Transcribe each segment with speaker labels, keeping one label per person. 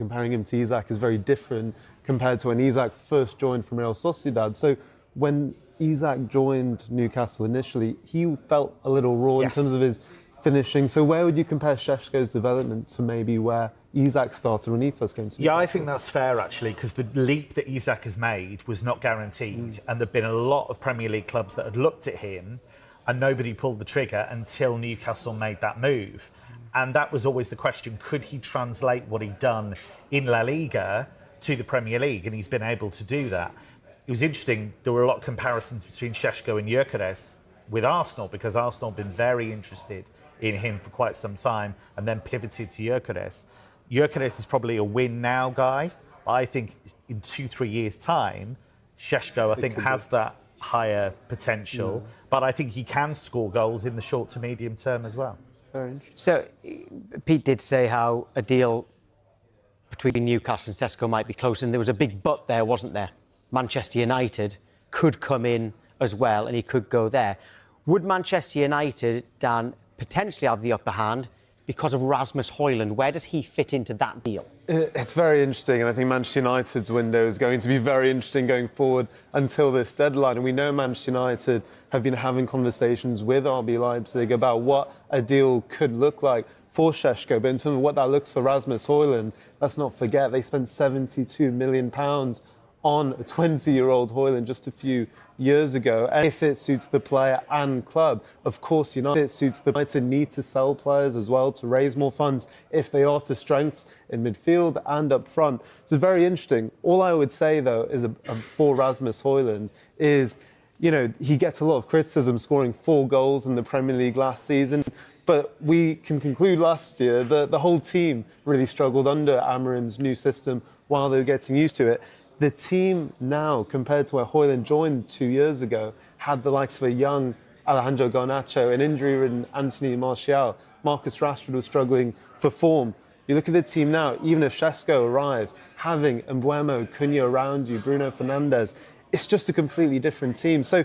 Speaker 1: comparing him to Isak is very different compared to when Isak first joined from Real Sociedad. So when Isak joined Newcastle initially, he felt a little raw in terms of his finishing. So where would you compare Šeško's development to maybe where Isak started when he first came to Newcastle?
Speaker 2: Yeah, I think that's fair, actually, because the leap that Isak has made was not guaranteed. And there have been a lot of Premier League clubs that had looked at him and nobody pulled the trigger until Newcastle made that move. And that was always the question, could he translate what he'd done in La Liga to the Premier League? And he's been able to do that. It was interesting, there were a lot of comparisons between Šeško and Gyökeres with Arsenal, because Arsenal have been very interested in him for quite some time and then pivoted to Gyökeres. Gyökeres is probably a win now guy. I think in 2-3 years' time, Šeško, I think, has that higher potential, but I think he can score goals in the short to medium term as well.
Speaker 3: So, Pete did say how a deal between Newcastle and Šeško might be close, and there was a big but there, wasn't there? Manchester United could come in as well, and he could go there. Would Manchester United, Dan, potentially have the upper hand because of Rasmus Højlund? Where does he fit into that deal?
Speaker 1: It's very interesting, and I think Manchester United's window is going to be very interesting going forward until this deadline. And we know Manchester United have been having conversations with RB Leipzig about what a deal could look like for Šeško. But in terms of what that looks for Rasmus Højlund, let's not forget they spent £72 million on a 20-year-old Højlund just a few years ago. And if it suits the player and club, of course, United suits the United need to sell players as well to raise more funds if they are to strengths in midfield and up front. So it's very interesting. All I would say, though, is for Rasmus Højlund is, you know, he gets a lot of criticism scoring 4 goals in the Premier League last season. But we can conclude last year that the whole team really struggled under Amorim's new system while they were getting used to it. The team now, compared to where Højlund joined 2 years ago, had the likes of a young Alejandro Garnacho, an injury-ridden Anthony Martial. Marcus Rashford was struggling for form. You look at the team now, even if Šeško arrives, having Mbeumo, Cunha around you, Bruno Fernandes, it's just a completely different team. So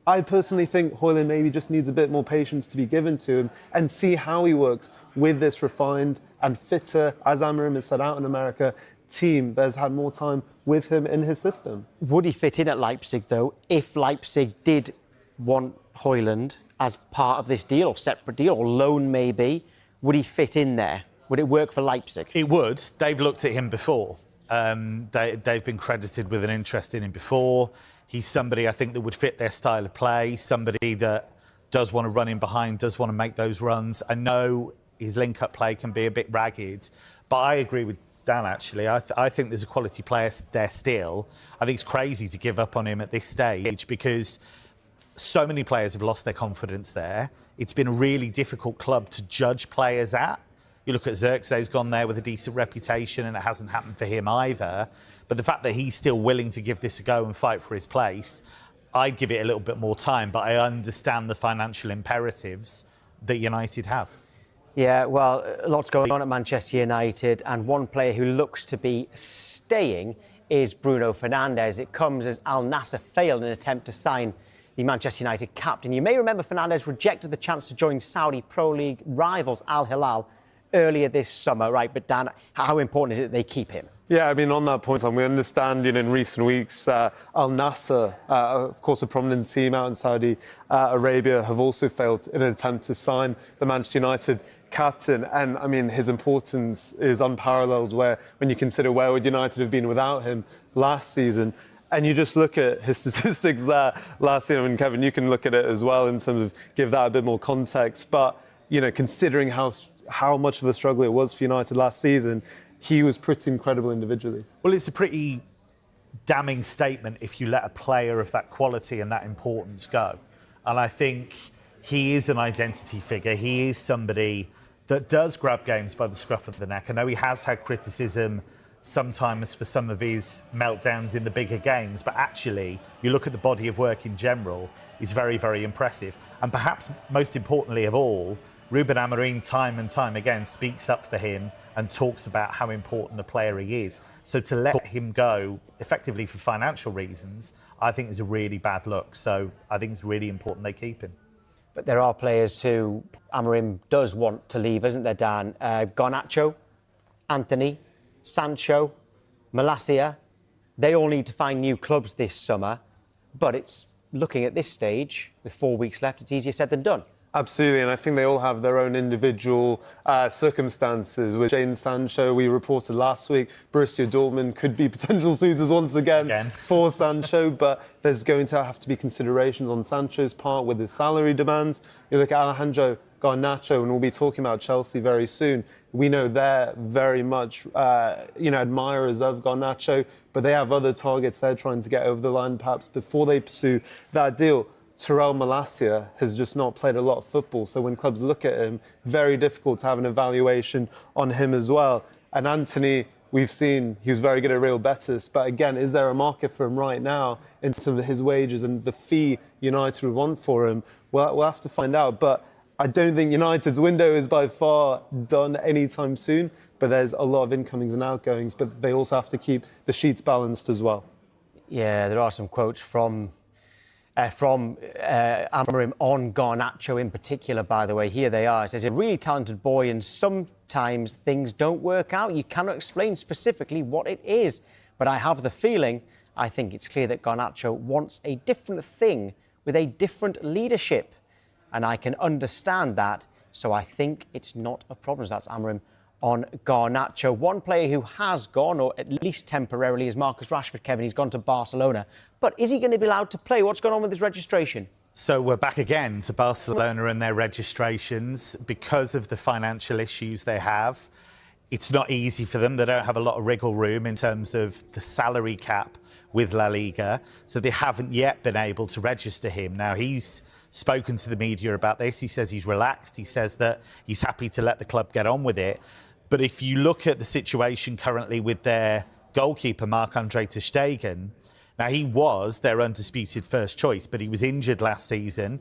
Speaker 1: I personally think Højlund maybe just needs a bit more patience to be given to him and see how he works with this refined and fitter, as Amorim has said out in America, team that has had more time with him in his system.
Speaker 3: Would he fit in at Leipzig, though, if Leipzig did want Højlund as part of this deal, or separate deal, or loan maybe? Would he fit in there? Would it work for Leipzig?
Speaker 2: It would. They've looked at him before. They've been credited with an interest in him before. He's somebody, I think, that would fit their style of play, somebody that does want to run in behind, does want to make those runs. I know his link-up play can be a bit ragged, but I agree with Dan, actually. I think there's a quality player there still. I think it's crazy to give up on him at this stage because so many players have lost their confidence there. It's been a really difficult club to judge players at. You look at Xerxes gone there with a decent reputation and it hasn't happened for him either. But the fact that he's still willing to give this a go and fight for his place, I'd give it a little bit more time, but I understand the financial imperatives that United have.
Speaker 3: Yeah, well, lots going on at Manchester United, and one player who looks to be staying is Bruno Fernandes. It comes as Al Nassr failed in an attempt to sign the Manchester United captain. You may remember Fernandes rejected the chance to join Saudi Pro League rivals Al Hilal earlier this summer, right? But Dan, how important is it that they keep him?
Speaker 1: Yeah, I mean, on that point, we understand, in recent weeks, Al Nassr, of course, a prominent team out in Saudi Arabia, have also failed in an attempt to sign the Manchester United captain. And, I mean, his importance is unparalleled when you consider where would United have been without him last season. And you just look at his statistics there last season. I mean, Kevin, you can look at it as well in terms of give that a bit more context. But, considering how much of a struggle it was for United last season, he was pretty incredible individually.
Speaker 2: Well, it's a pretty damning statement if you let a player of that quality and that importance go. And I think he is an identity figure. He is somebody that does grab games by the scruff of the neck. I know he has had criticism sometimes for some of his meltdowns in the bigger games, but actually, you look at the body of work in general, he's very, very impressive. And perhaps most importantly of all, Ruben Amorim time and time again speaks up for him and talks about how important a player he is. So to let him go effectively for financial reasons, I think is a really bad look. So I think it's really important they keep him.
Speaker 3: But there are players who Amorim does want to leave, isn't there, Dan? Garnacho, Anthony, Sancho, Malacia, they all need to find new clubs this summer. But it's looking at this stage, with 4 weeks left, it's easier said than done.
Speaker 1: Absolutely, and I think they all have their own individual circumstances. With Jadon Sancho, we reported last week, Borussia Dortmund could be potential suitors once again for Sancho, but there's going to have to be considerations on Sancho's part with his salary demands. You look at Alejandro Garnacho, and we'll be talking about Chelsea very soon. We know they're very much, admirers of Garnacho, but they have other targets they're trying to get over the line perhaps before they pursue that deal. Terrell Malacia has just not played a lot of football, so when clubs look at him, very difficult to have an evaluation on him as well. And Anthony, we've seen he was very good at Real Betis, but again, is there a market for him right now in terms of his wages and the fee United would want for him? We'll have to find out, but I don't think United's window is by far done anytime soon, but there's a lot of incomings and outgoings, but they also have to keep the sheets balanced as well.
Speaker 3: Yeah, there are some quotes from Amorim on Garnacho in particular, by the way. Here they are. It says, a really talented boy, and sometimes things don't work out. You cannot explain specifically what it is. But I have the feeling, I think it's clear that Garnacho wants a different thing with a different leadership. And I can understand that. So I think it's not a problem. So that's Amorim on Garnacho. One player who has gone, or at least temporarily, is Marcus Rashford. Kevin, he's gone to Barcelona. But is he going to be allowed to play? What's going on with his registration?
Speaker 2: So we're back again to Barcelona and their registrations. Because of the financial issues they have, it's not easy for them. They don't have a lot of wriggle room in terms of the salary cap with La Liga. So they haven't yet been able to register him. Now, he's spoken to the media about this. He says he's relaxed. He says that he's happy to let the club get on with it. But if you look at the situation currently with their goalkeeper, Marc-Andre ter Stegen, now he was their undisputed first choice, but he was injured last season.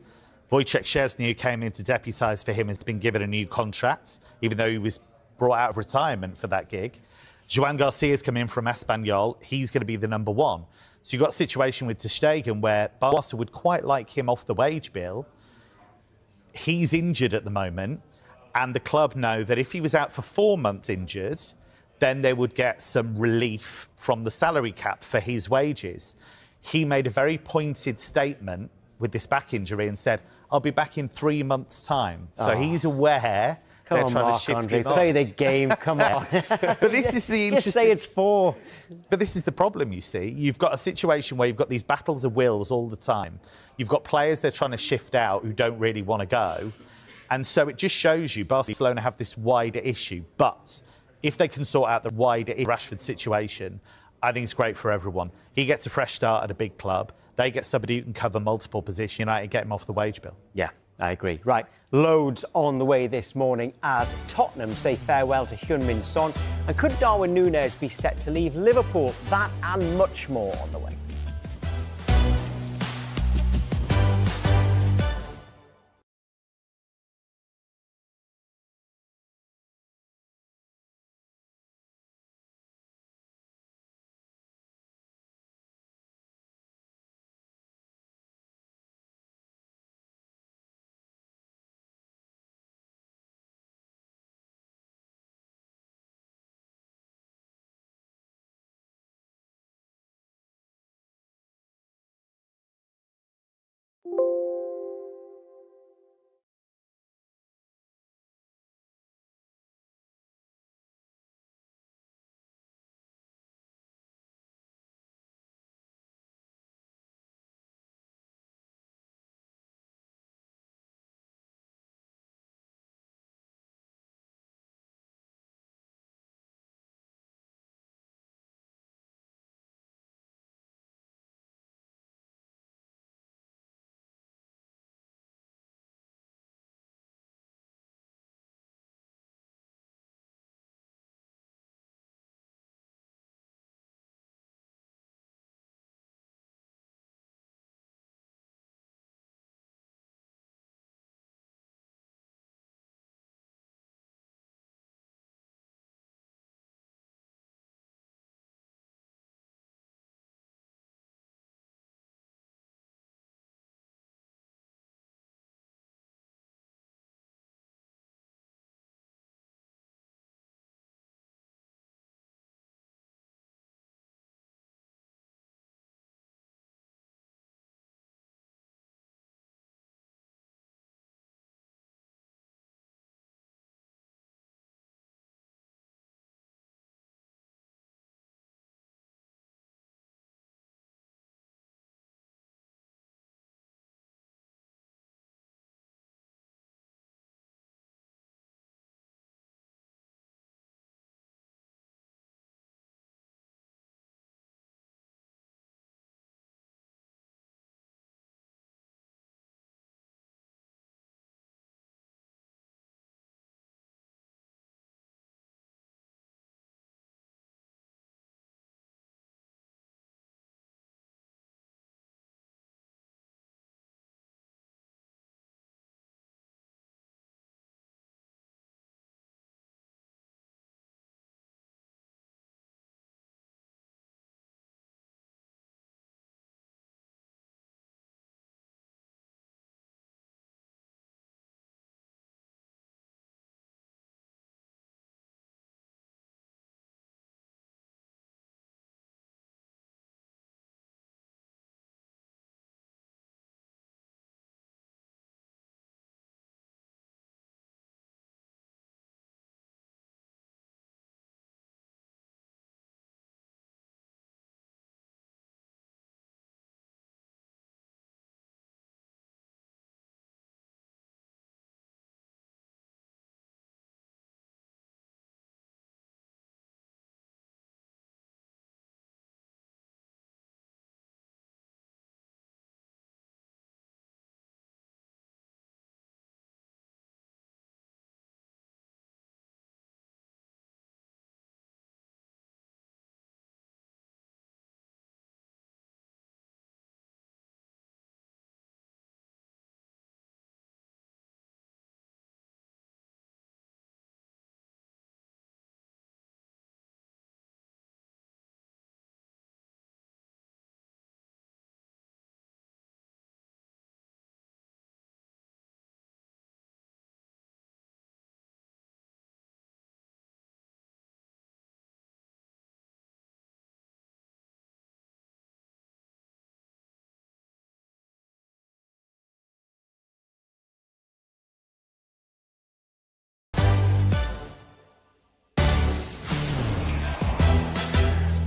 Speaker 2: Wojciech Szczesny, who came in to deputise for him, has been given a new contract, even though he was brought out of retirement for that gig. Joan Garcia's come in from Espanyol. He's going to be the number one. So you've got a situation with ter Stegen where Barca would quite like him off the wage bill. He's injured at the moment. And the club know that if he was out for 4 months injured, then they would get some relief from the salary cap for his wages. He made a very pointed statement with this back injury and said, I'll be back in 3 months' time. So he's aware they're trying to shift him on.
Speaker 3: Play the game, come on.
Speaker 2: But this is the interesting...
Speaker 3: Just say it's 4.
Speaker 2: But this is the problem, you see. You've got a situation where you've got these battles of wills all the time. You've got players they're trying to shift out who don't really want to go. And so it just shows you Barcelona have this wider issue. But if they can sort out the wider Rashford situation, I think it's great for everyone. He gets a fresh start at a big club. They get somebody who can cover multiple positions. United get him off the wage bill.
Speaker 3: Yeah, I agree. Right, loads on the way this morning as Tottenham say farewell to Heung-min Son. And could Darwin Núñez be set to leave Liverpool? That and much more on the way.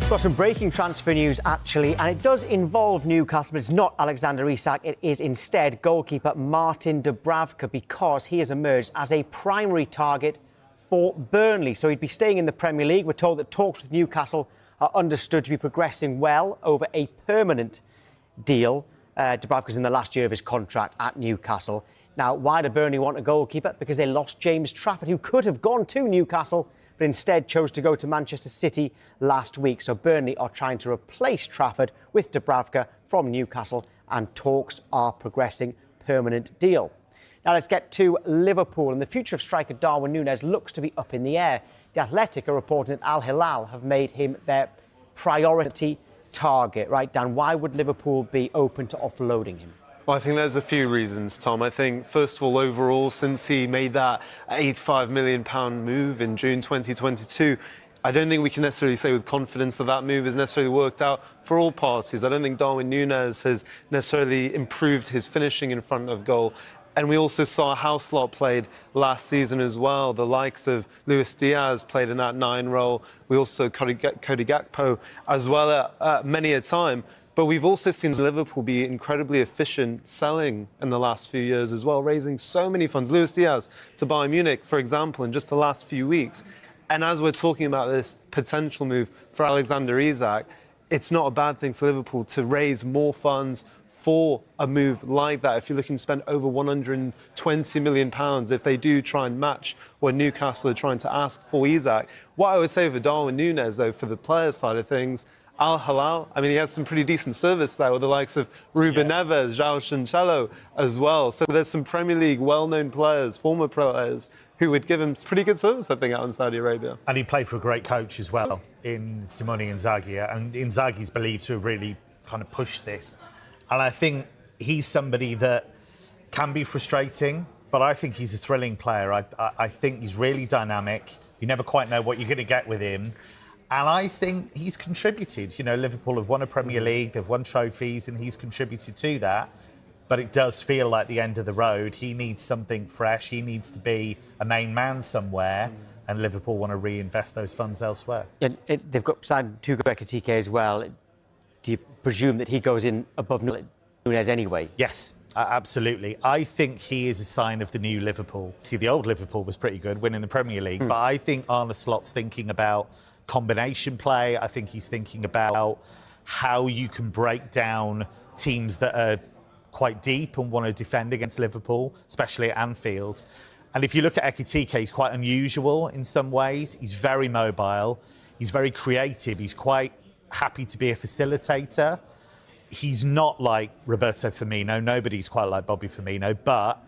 Speaker 3: Got some breaking transfer news, actually, and it does involve Newcastle, but it's not Alexander Isak. It is instead goalkeeper Martin Dubravka, because he has emerged as a primary target for Burnley. So he'd be staying in the Premier League. We're told that talks with Newcastle are understood to be progressing well over a permanent deal. Dubravka's in the last year of his contract at Newcastle. Now, why do Burnley want a goalkeeper? Because they lost James Trafford, who could have gone to Newcastle, but instead chose to go to Manchester City last week. So Burnley are trying to replace Trafford with Dubravka from Newcastle, and talks are progressing. Permanent deal. Now let's get to Liverpool, and the future of striker Darwin Núñez looks to be up in the air. The Athletic are reporting that Al Hilal have made him their priority target. Right, Dan, why would Liverpool be open to offloading him?
Speaker 1: Well, I think there's a few reasons, Tom. I think, first of all, overall, since he made that £85 million move in June 2022, I don't think we can necessarily say with confidence that that move has necessarily worked out for all parties. I don't think Darwin Núñez has necessarily improved his finishing in front of goal. And we also saw how Slot played last season as well. The likes of Luis Diaz played in that 9 role. We also Cody Gakpo as well at many a time. But we've also seen Liverpool be incredibly efficient selling in the last few years as well, raising so many funds. Luis Diaz to Bayern Munich, for example, in just the last few weeks. And as we're talking about this potential move for Alexander Isak, it's not a bad thing for Liverpool to raise more funds for a move like that. If you're looking to spend over £120 million, if they do try and match what Newcastle are trying to ask for Isak. What I would say for Darwin Núñez, though, for the player side of things, Al Hilal, I mean, he has some pretty decent service there with the likes of Ruben Neves, João Cancelo as well. So there's some Premier League well-known players, former players, who would give him pretty good service, I think, out in Saudi Arabia.
Speaker 2: And he played for a great coach as well in Simone Inzaghi. And Inzaghi's believed to have really kind of pushed this. And I think he's somebody that can be frustrating, but I think he's a thrilling player. I think he's really dynamic. You never quite know what you're going to get with him. And I think he's contributed. You know, Liverpool have won a Premier League, they've won trophies, and he's contributed to that. But it does feel like the end of the road. He needs something fresh. He needs to be a main man somewhere. And Liverpool want to reinvest those funds elsewhere.
Speaker 3: And they've got signed Hugo Ekitike as well. Do you presume that he goes in above Núñez anyway?
Speaker 2: Yes, absolutely. I think he is a sign of the new Liverpool. See, the old Liverpool was pretty good, winning the Premier League. But I think Arne Slot's thinking about combination play. I think he's thinking about how you can break down teams that are quite deep and want to defend against Liverpool, especially at Anfield. And if you look at Ekitike, he's quite unusual in some ways. He's very mobile. He's very creative. He's quite happy to be a facilitator. He's not like Roberto Firmino. Nobody's quite like Bobby Firmino. But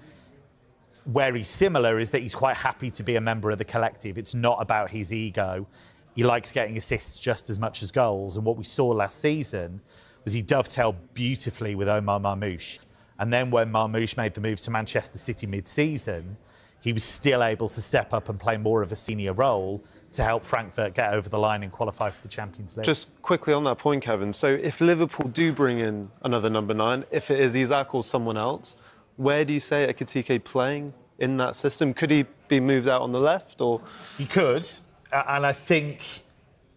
Speaker 2: where he's similar is that he's quite happy to be a member of the collective. It's not about his ego. He likes getting assists just as much as goals. And what we saw last season was he dovetailed beautifully with Omar Marmoush. And then when Marmoush made the move to Manchester City mid-season, he was still able to step up and play more of a senior role to help Frankfurt get over the line and qualify for the Champions League.
Speaker 1: Just quickly on that point, Kevin. So if Liverpool do bring in another number 9, if it is Isak or someone else, where do you say Ekitike playing in that system? Could he be moved out on the left? Or
Speaker 2: he could. And I think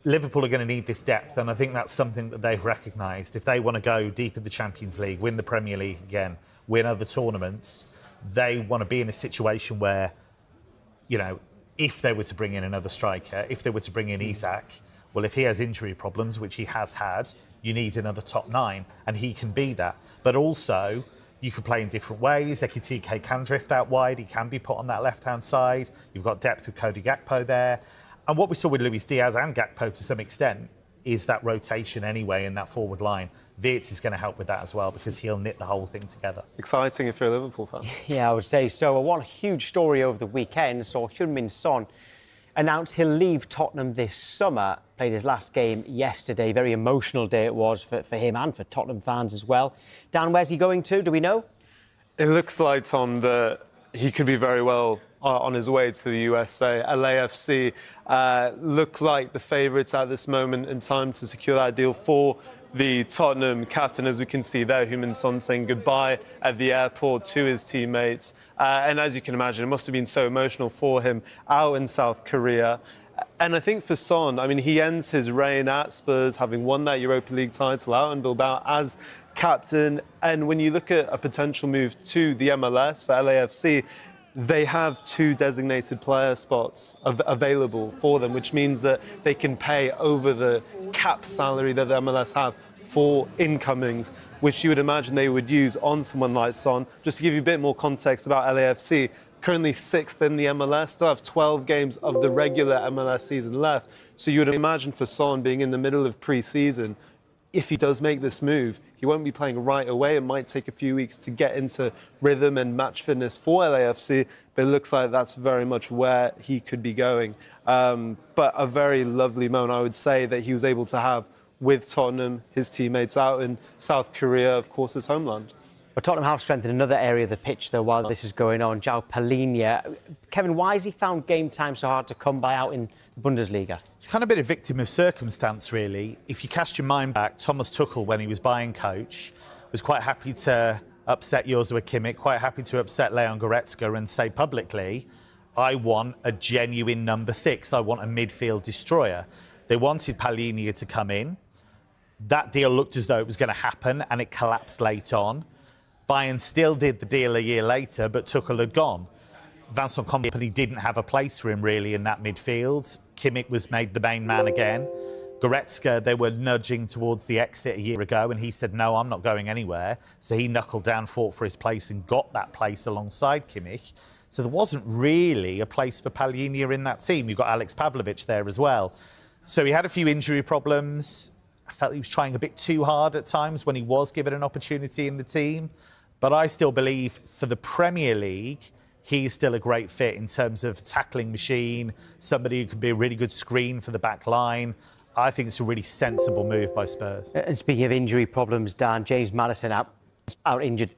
Speaker 2: Liverpool are going to need this depth, and I think that's something that they've recognised. If they want to go deep in the Champions League, win the Premier League again, win other tournaments, they want to be in a situation where, you know, if they were to bring in another striker, if they were to bring in Isak, well, if he has injury problems, which he has had, you need another top 9, and he can be that. But also, you could play in different ways. Ekitike can drift out wide. He can be put on that left-hand side. You've got depth with Cody Gakpo there. And what we saw with Luis Diaz and Gakpo to some extent is that rotation anyway in that forward line. Wirtz is going to help with that as well because he'll knit the whole thing together.
Speaker 1: exciting if you're a Liverpool fan.
Speaker 3: Yeah, I would say so. One huge story over the weekend saw Heung-min Son announce he'll leave Tottenham this summer. Played his last game yesterday. Very emotional day it was for him and for Tottenham fans as well. Dan, where's he going to? Do we know?
Speaker 1: It looks like, Tom, that he could be very well on his way to the USA. LAFC look like the favourites at this moment in time to secure that deal for the Tottenham captain. As we can see there, Heung-min Son saying goodbye at the airport to his teammates. And as you can imagine, it must have been so emotional for him out in South Korea. And I think for Son, I mean, he ends his reign at Spurs, having won that Europa League title out in Bilbao as captain. And when you look at a potential move to the MLS for LAFC, they have 2 designated player spots available for them, which means that they can pay over the cap salary that the MLS have for incomings, which you would imagine they would use on someone like Son. Just to give you a bit more context about LAFC, currently 6th in the MLS, still have 12 games of the regular MLS season left. So you would imagine for Son being in the middle of pre-season, if he does make this move, he won't be playing right away. It might take a few weeks to get into rhythm and match fitness for LAFC, but it looks like that's very much where he could be going. But a very lovely moment, I would say, that he was able to have with Tottenham, his teammates out in South Korea, of course, his homeland.
Speaker 3: But Tottenham have strengthened another area of the pitch, though, while this is going on. João Palhinha. Kevin, why has he found game time so hard to come by out in the Bundesliga?
Speaker 2: It's kind of been a victim of circumstance, really. If you cast your mind back, Thomas Tuchel, when he was Bayern coach, was quite happy to upset Joshua Kimmich, quite happy to upset Leon Goretzka and say publicly, I want a genuine number 6. I want a midfield destroyer. They wanted Palhinha to come in. That deal looked as though it was going to happen, and it collapsed late on. Bayern still did the deal a year later, but Tuchel had gone. Vincent Kompany didn't have a place for him, really, in that midfield. Kimmich was made the main man again. Goretzka, they were nudging towards the exit a year ago, and he said, no, I'm not going anywhere. So he knuckled down, fought for his place, and got that place alongside Kimmich. So there wasn't really a place for Palhinha in that team. You've got Alex Pavlovic there as well. So he had a few injury problems. I felt he was trying a bit too hard at times when he was given an opportunity in the team. But I still believe for the Premier League, he's still a great fit in terms of tackling machine, somebody who could be a really good screen for the back line. I think it's a really sensible move by Spurs.
Speaker 3: And speaking of injury problems, Dan, James Maddison out injured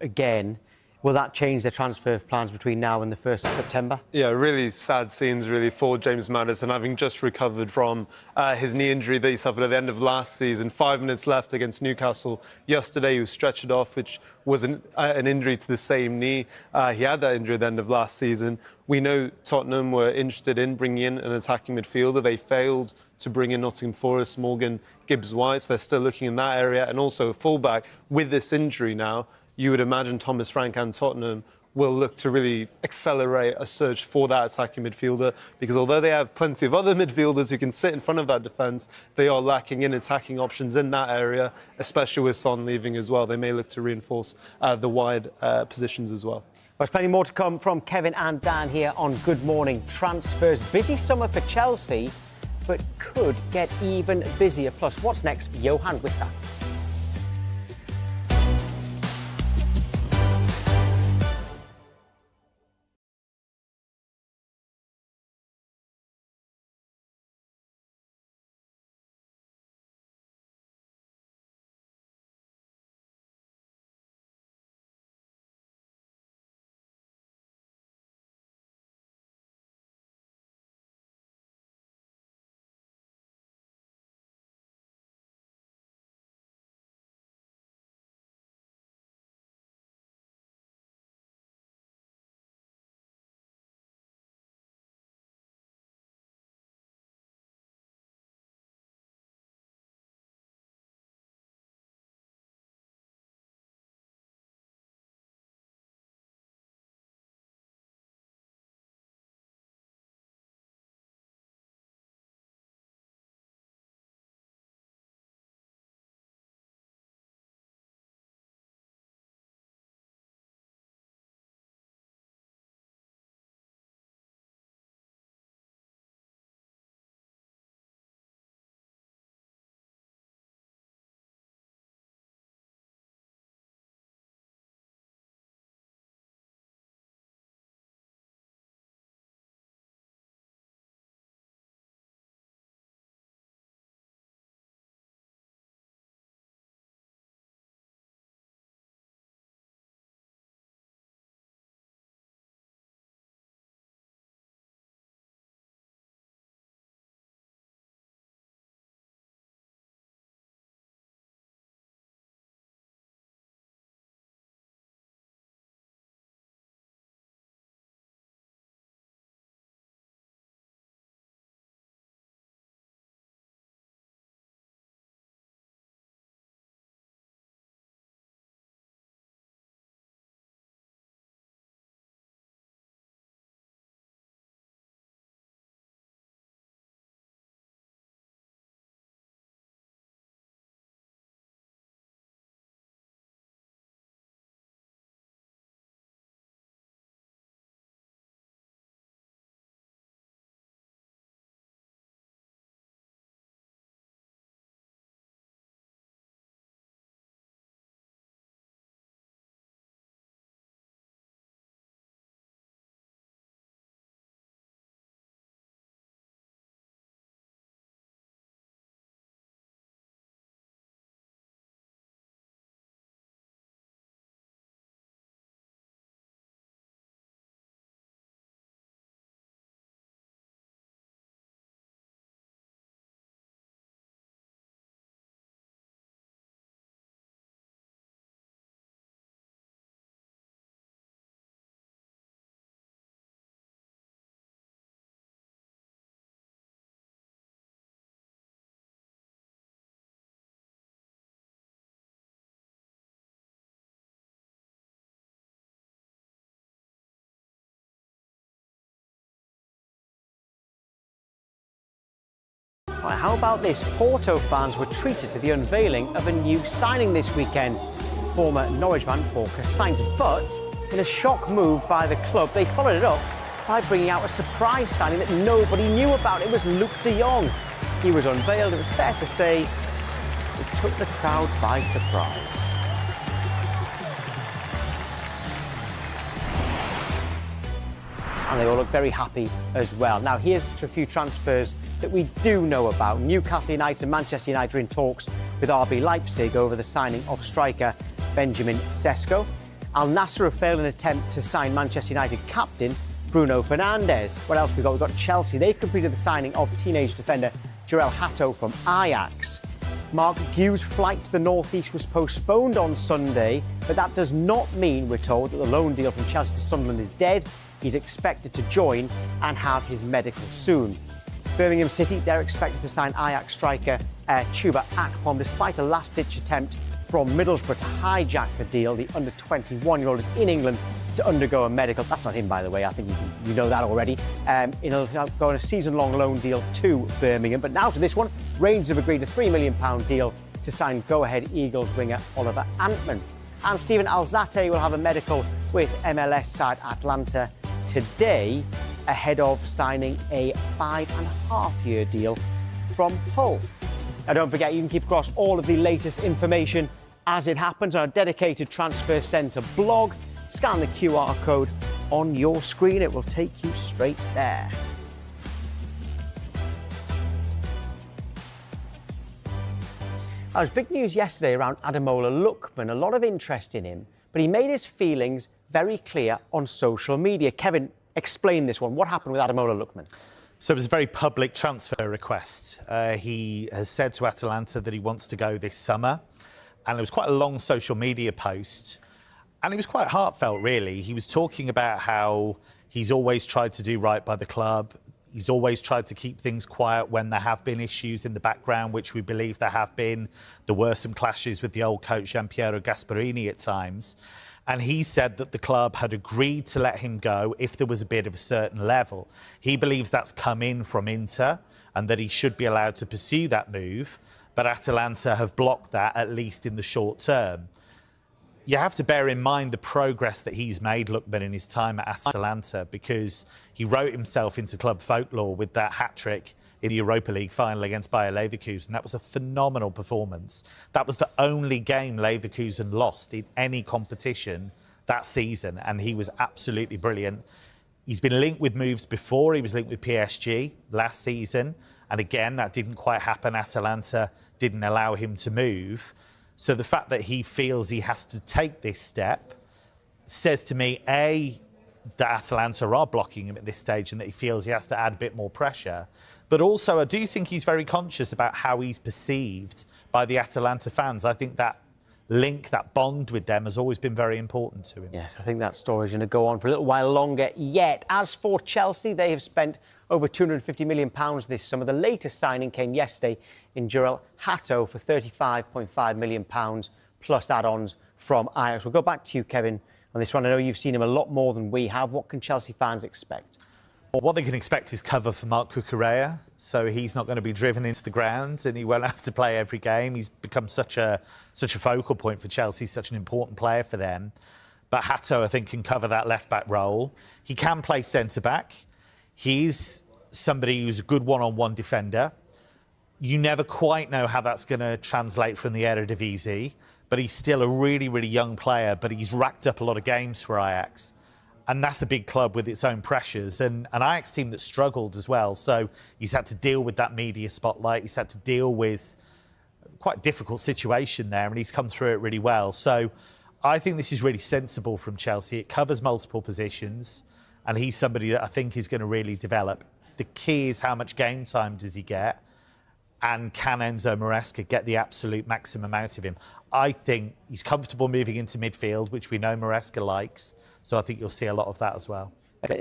Speaker 3: again. Will that change the transfer plans between now and the 1st of September?
Speaker 1: Yeah, really sad scenes, really, for James Maddison, having just recovered from his knee injury that he suffered at the end of last season. 5 minutes left against Newcastle yesterday. He was stretchered off, which was an injury to the same knee. He had that injury at the end of last season. We know Tottenham were interested in bringing in an attacking midfielder. They failed to bring in Nottingham Forest, Morgan Gibbs-White. So they're still looking in that area, and also a fullback. With this injury now, you would imagine Thomas Frank and Tottenham will look to really accelerate a search for that attacking midfielder, because although they have plenty of other midfielders who can sit in front of that defence, they are lacking in attacking options in that area, especially with Son leaving as well. They may look to reinforce the wide positions as well.
Speaker 3: There's plenty more to come from Kevin and Dan here on Good Morning Transfers. Busy summer for Chelsea, but could get even busier. Plus, what's next for Johan Wissa? Right, how about this? Porto fans were treated to the unveiling of a new signing this weekend. Former Norwich man Borja Sainz, but in a shock move by the club, they followed it up by bringing out a surprise signing that nobody knew about. It was Luuk de Jong. He was unveiled. It was fair to say it took the crowd by surprise. And they all look very happy as well. Now, here's to a few transfers that we do know about. Newcastle United and Manchester United are in talks with RB Leipzig over the signing of striker Benjamin Sesko. Al Nassr have failed an attempt to sign Manchester United captain Bruno Fernandes. What else we got? We've got Chelsea. They've completed the signing of teenage defender Jarell Hato from Ajax. Mark Gu's flight to the northeast was postponed on Sunday, but that does not mean, we're told, that the loan deal from Chelsea to Sunderland is dead. He's expected to join and have his medical soon. Birmingham City, they're expected to sign Ajax striker Chuba Akpom, despite a last-ditch attempt from Middlesbrough to hijack the deal. The under-21-year-old is in England to undergo a medical. That's not him, by the way. I think you know that already. He'll go on a season-long loan deal to Birmingham. But now to this one. Rangers have agreed a £3 million deal to sign go-ahead Eagles winger Oliver Antman. And Steven Alzate will have a medical with MLS side Atlanta today, ahead of signing a 5.5-year deal from Hull. Now, don't forget, you can keep across all of the latest information as it happens on our dedicated Transfer Centre blog. Scan the QR code on your screen. It will take you straight there. There was big news yesterday around Ademola Lookman. A lot of interest in him, but he made his feelings very clear on social media. Kevin, explain this one. What happened with Ademola Lookman?
Speaker 2: So it was a very public transfer request. He has said to Atalanta that he wants to go this summer. And it was quite a long social media post. And it was quite heartfelt, really. He was talking about how he's always tried to do right by the club. He's always tried to keep things quiet when there have been issues in the background, which we believe there have been. There were some clashes with the old coach, Gianpiero Gasperini, at times. And he said that the club had agreed to let him go if there was a bid of a certain level. He believes that's come in from Inter and that he should be allowed to pursue that move. But Atalanta have blocked that, at least in the short term. You have to bear in mind the progress that he's made, Lookman, in his time at Atalanta, because he wrote himself into club folklore with that hat-trick in the Europa League final against Bayer Leverkusen. That was a phenomenal performance. That was the only game Leverkusen lost in any competition that season, and he was absolutely brilliant. He's been linked with moves before. He was linked with PSG last season, and again, that didn't quite happen. Atalanta didn't allow him to move. So the fact that he feels he has to take this step says to me, A, that Atalanta are blocking him at this stage and that he feels he has to add a bit more pressure. But also, I do think he's very conscious about how he's perceived by the Atalanta fans. I think that link, that bond with them has always been very important to him.
Speaker 3: Yes, I think that story's going to go on for a little while longer yet. As for Chelsea, they have spent over £250 million this summer. The latest signing came yesterday in Jarell Hato for £35.5 million plus add-ons from Ajax. We'll go back to you, Kevin, on this one. I know you've seen him a lot more than we have. What can Chelsea fans expect?
Speaker 2: Well, what they can expect is cover for Marc Cucurella, so he's not going to be driven into the ground and he won't have to play every game. He's become such a focal point for Chelsea, such an important player for them. But Hato, I think, can cover that left-back role. He can play centre-back. He's somebody who's a good one-on-one defender. You never quite know how that's going to translate from the Eredivisie, but he's still a really, really young player, but he's racked up a lot of games for Ajax. And that's a big club with its own pressures, and an Ajax team that struggled as well. So he's had to deal with that media spotlight. He's had to deal with quite a difficult situation there, and he's come through it really well. So I think this is really sensible from Chelsea. It covers multiple positions, and he's somebody that I think is going to really develop. The key is how much game time does he get, and can Enzo Maresca get the absolute maximum out of him? I think he's comfortable moving into midfield, which we know Maresca likes. So I think you'll see a lot of that as well.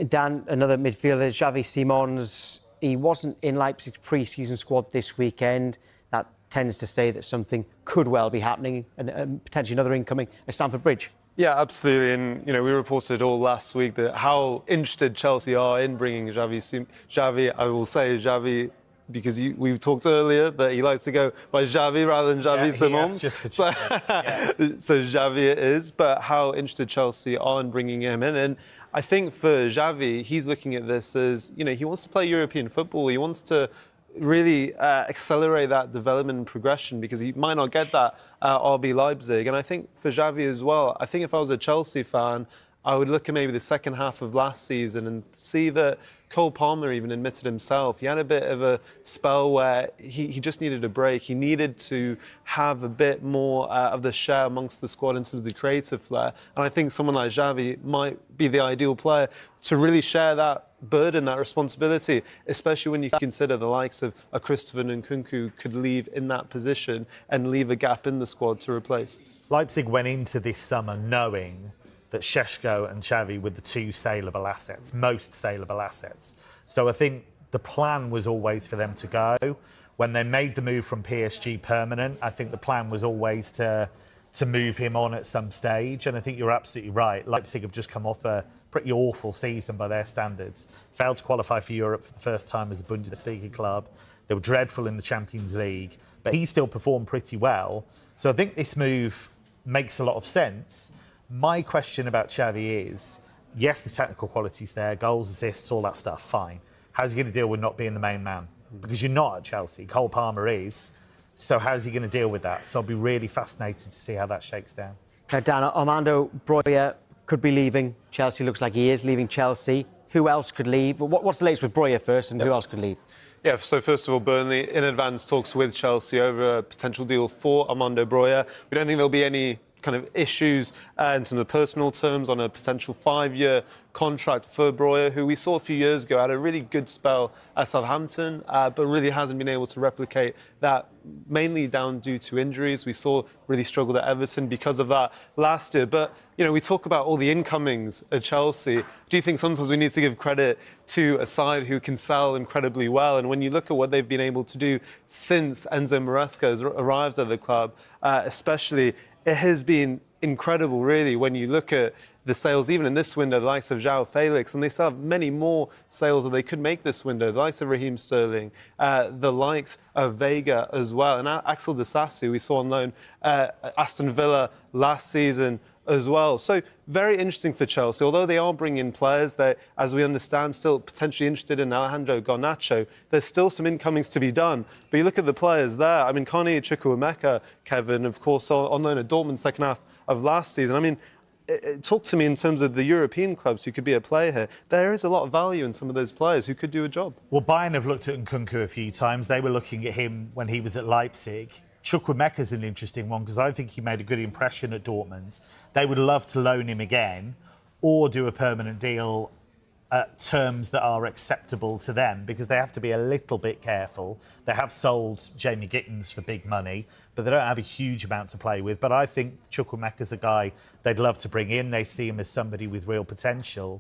Speaker 3: Dan, another midfielder, Xavi Simons. He wasn't in Leipzig's pre-season squad this weekend. That tends to say that something could well be happening, and potentially another incoming at Stamford Bridge.
Speaker 1: Yeah, absolutely. And, we reported all last week that how interested Chelsea are in bringing Xavi. I will say Xavi because we talked earlier that he likes to go by Xavi rather than Xavi Simons.
Speaker 2: Just for
Speaker 1: so, so Xavi it is, but how interested Chelsea are in bringing him in. And I think for Xavi, he's looking at this as, he wants to play European football. He wants to really accelerate that development and progression because he might not get that at RB Leipzig. And I think for Xavi as well, I think if I was a Chelsea fan, I would look at maybe the second half of last season and see that Cole Palmer even admitted himself. He had a bit of a spell where he just needed a break. He needed to have a bit more of the share amongst the squad in terms of the creative flair. And I think someone like Xavi might be the ideal player to really share that burden, that responsibility, especially when you consider the likes of a Christopher Nkunku could leave in that position and leave a gap in the squad to replace.
Speaker 2: Leipzig went into this summer knowing that Šeško and Xavi were the two saleable assets, most saleable assets. So I think the plan was always for them to go. When they made the move from PSG permanent, I think the plan was always to move him on at some stage. And I think you're absolutely right. Leipzig have just come off a pretty awful season by their standards. Failed to qualify for Europe for the first time as a Bundesliga club. They were dreadful in the Champions League, but he still performed pretty well. So I think this move makes a lot of sense. My question about Xavi is, yes, the technical quality's there, goals, assists, all that stuff, fine. How's he going to deal with not being the main man? Because you're not at Chelsea. Cole Palmer is. So how's he going to deal with that? So I'll be really fascinated to see how that shakes down.
Speaker 3: Now, Dan, Armando Broja could be leaving Chelsea. Looks like he is leaving Chelsea. Who else could leave? What's the latest with Broja first, and who else could leave?
Speaker 1: Yeah, so first of all, Burnley in advance talks with Chelsea over a potential deal for Armando Broja. We don't think there'll be any kind of issues in terms of personal terms on a potential 5-year contract for Broja, who we saw a few years ago had a really good spell at Southampton, but really hasn't been able to replicate that, mainly down due to injuries. We saw really struggled at Everton because of that last year. But, we talk about all the incomings at Chelsea. Do you think sometimes we need to give credit to a side who can sell incredibly well? And when you look at what they've been able to do since Enzo Maresca has arrived at the club, especially, it has been incredible, really, when you look at the sales, even in this window, the likes of João Felix, and they still have many more sales that they could make this window, the likes of Raheem Sterling, the likes of Vega as well, and Axel Disasi, we saw on loan Aston Villa last season as well. So very interesting for Chelsea. Although they are bringing in players that, as we understand, still potentially interested in Alejandro Garnacho, there's still some incomings to be done. But you look at the players there. I mean, Carney Chukwuemeka, Kevin, of course, on loan at Dortmund second half of last season. I mean, talk to me in terms of the European clubs who could be a player here. There is a lot of value in some of those players who could do a job.
Speaker 2: Well, Bayern have looked at Nkunku a few times. They were looking at him when he was at Leipzig. Chukwuemeka's an interesting one because I think he made a good impression at Dortmund. They would love to loan him again or do a permanent deal at terms that are acceptable to them because they have to be a little bit careful. They have sold Jamie Gittins for big money, but they don't have a huge amount to play with. But I think Chukwuemeka's a guy they'd love to bring in. They see him as somebody with real potential.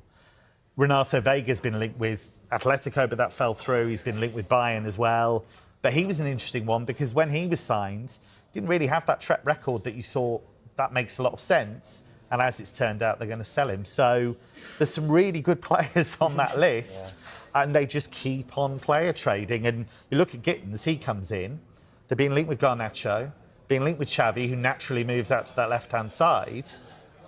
Speaker 2: Renato Vega's been linked with Atletico, but that fell through. He's been linked with Bayern as well. But he was an interesting one because when he was signed, didn't really have that track record that you thought that makes a lot of sense. And as it's turned out, they're going to sell him. So there's some really good players on that list. And they just keep on player trading. And you look at Gittins, he comes in. They're being linked with Garnacho, being linked with Xavi, who naturally moves out to that left-hand side.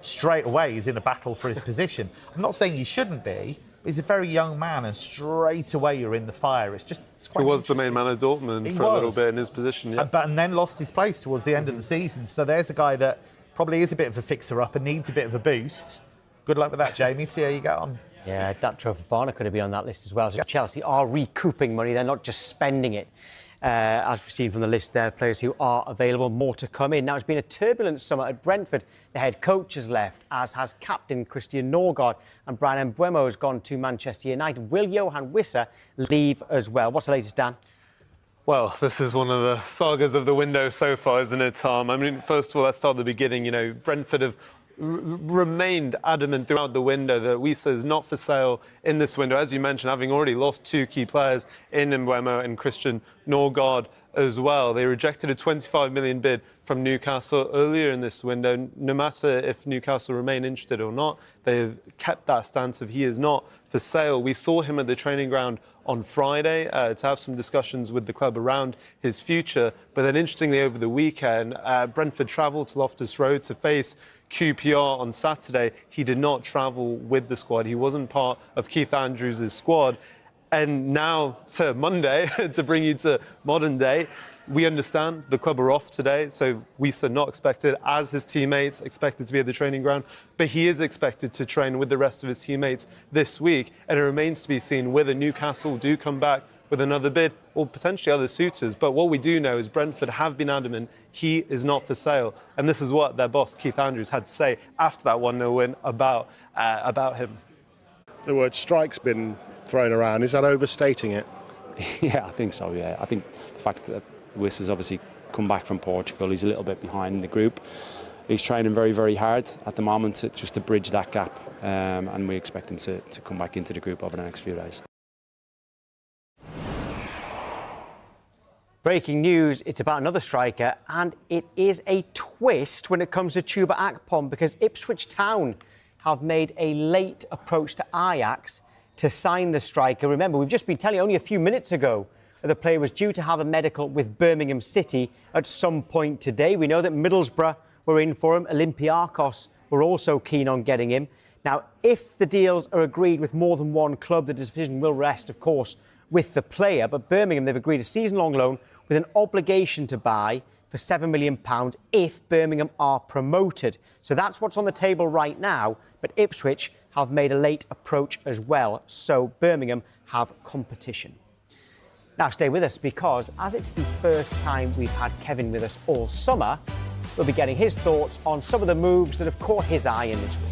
Speaker 2: Straight away, he's in a battle for his position. I'm not saying he shouldn't be. He's a very young man, and straight away you're in the fire. It's quite.
Speaker 1: He was the main man at Dortmund for a little bit in his position, yeah.
Speaker 2: And then lost his place towards the end of the season. So there's a guy that probably is a bit of a fixer-up and needs a bit of a boost. Good luck with that, Jamie. See how you get on.
Speaker 3: Yeah, Datro Fofana could have been on that list as well. So Chelsea are recouping money. They're not just spending it. As we've seen from the list there, players who are available, more to come in. Now, it's been a turbulent summer at Brentford. The head coach has left, as has captain Christian Norgard, and Brian Mbeumo has gone to Manchester United. Will Johan Wissa leave as well? What's the latest, Dan?
Speaker 1: Well, this is one of the sagas of the window so far, isn't it, Tom? I mean, first of all, let's start at the beginning. Brentford have remained adamant throughout the window that Wissa is not for sale in this window. As you mentioned, having already lost two key players in Mbeumo and Christian Norgard as well. They rejected a 25 million bid from Newcastle earlier in this window. No matter if Newcastle remain interested or not, they've kept that stance of he is not for sale. We saw him at the training ground on Friday to have some discussions with the club around his future. But then interestingly, over the weekend, Brentford travelled to Loftus Road to face QPR on Saturday. He did not travel with the squad. He wasn't part of Keith Andrews' squad. And now to Monday, to bring you to modern day, we understand the club are off today, so Wiese not expected, as his teammates, expected to be at the training ground. But he is expected to train with the rest of his teammates this week. And it remains to be seen whether Newcastle do come back with another bid or potentially other suitors. But what we do know is Brentford have been adamant he is not for sale. And this is what their boss, Keith Andrews, had to say after that 1-0 win about him.
Speaker 4: The word strike's been thrown around. Is that overstating it?
Speaker 5: Yeah, I think so, yeah. I think the fact that Wiese has obviously come back from Portugal, he's a little bit behind the group. He's training very, very hard at the moment just to bridge that gap, and we expect him to come back into the group over the next few days.
Speaker 3: Breaking news, it's about another striker, and it is a twist when it comes to Chuba Akpom, because Ipswich Town have made a late approach to Ajax to sign the striker. Remember, we've just been telling you only a few minutes ago that the player was due to have a medical with Birmingham City at some point today. We know that Middlesbrough were in for him. Olympiacos were also keen on getting him. Now, if the deals are agreed with more than one club, the decision will rest, of course, with the player. But Birmingham, they've agreed a season-long loan with an obligation to buy for £7 million if Birmingham are promoted. So that's what's on the table right now. But Ipswich have made a late approach as well. So Birmingham have competition. Now stay with us, because as it's the first time we've had Kevin with us all summer, we'll be getting his thoughts on some of the moves that have caught his eye in this week.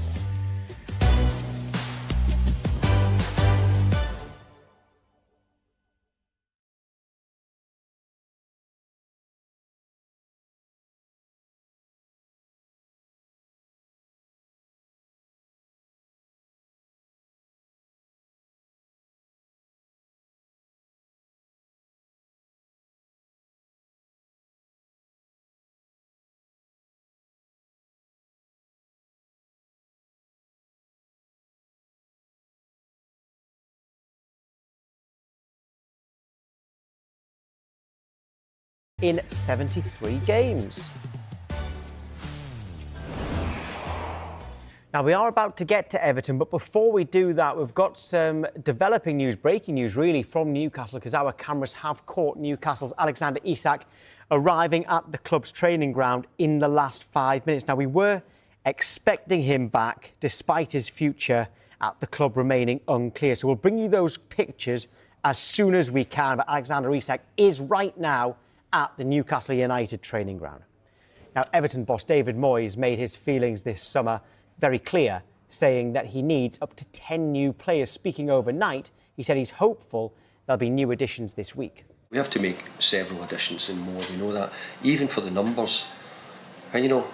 Speaker 3: In 73 games. Now, we are about to get to Everton, but before we do that, we've got some developing news, breaking news really, from Newcastle, because our cameras have caught Newcastle's Alexander Isak arriving at the club's training ground in the last 5 minutes. Now, we were expecting him back, despite his future at the club remaining unclear. So we'll bring you those pictures as soon as we can. But Alexander Isak is right now at the Newcastle United training ground. Now, Everton boss David Moyes made his feelings this summer very clear, saying that he needs up to 10 new players. Speaking overnight, he said he's hopeful there'll be new additions this week.
Speaker 6: We have to make several additions and more, we know that, even for the numbers. And you know,